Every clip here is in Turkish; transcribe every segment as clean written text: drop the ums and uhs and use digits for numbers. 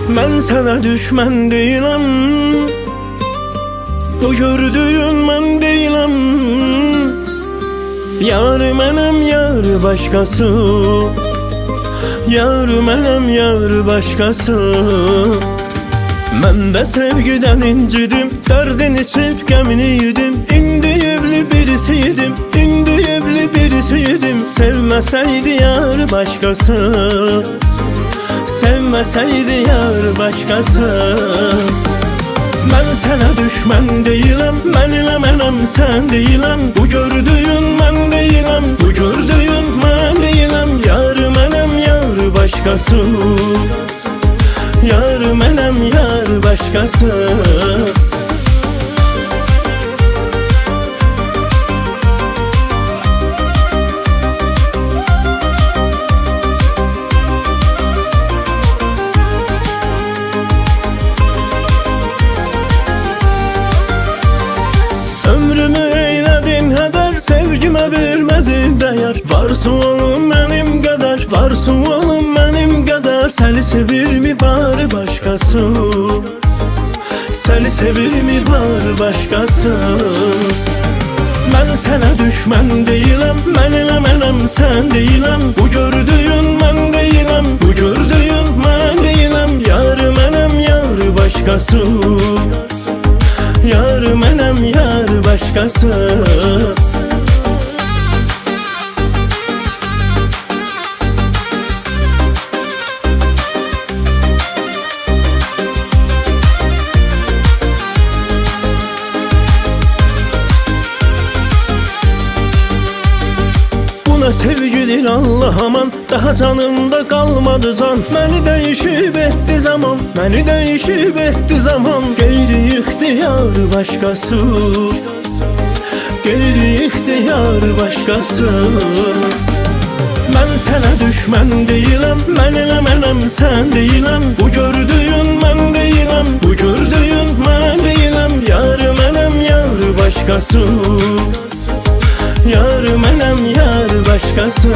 Ben sana düşman değilim, bu gördüğün ben değilim. Yar benim yar başkası, yar benim yar başkası. Ben de sevgiden incidim, derdin içip gemini yedim. İndi evli birisiydim, indi evli birisiydim. Sevmeseydi yar başkası, sevmeseydi yar başkası. Ben sana düşman değilim, benim benim sen değilim. Bu gördüğün ben değilim, bu gördüğün ben değilim. Yar benim yar başkası, yar benim yar başkası. Ömrümü eyledin heder, sevgime vermedin değer. Varsın oğlum benim kadar, varsın oğlum benim kadar. Seni sevir mi var başkası, seni sevir mi var başkası. Ben sana düşman değilim, benim sen değilim. Bu gördüğün ben değilim, bu gördüğün ben değilim. Yar benim yar başkası, yar benim yar başkası. Buna sevgi değil Allah aman, daha canımda kalmadı can. Beni değişip etti zaman, beni değişip etti zaman. Gayri ihtiyar başkası, gayri ihtiyar başkası. Ben sana düşman değilim, benim sen değilim. Bu gördüğün ben değilim, bu gördüğün ben değilim. Yar benim yar başkası, yar benim yar başkası.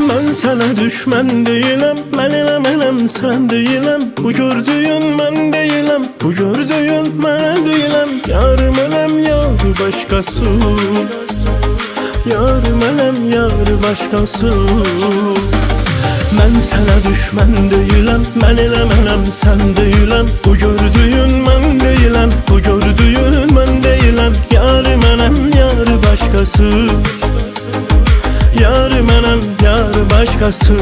Ben sana düşman değilim, benim sen değilim. Bu gördüğün ben değilim, bu gördüğün ben değilim. Yar benim yar başkası, yar benim yar başkası. Ben sana düşman değilim, benim sen değilim. Bu gördüğün ben değilim, bu gördüğün ben değilim. Yar benim yar başkası, yar benim yar başkası.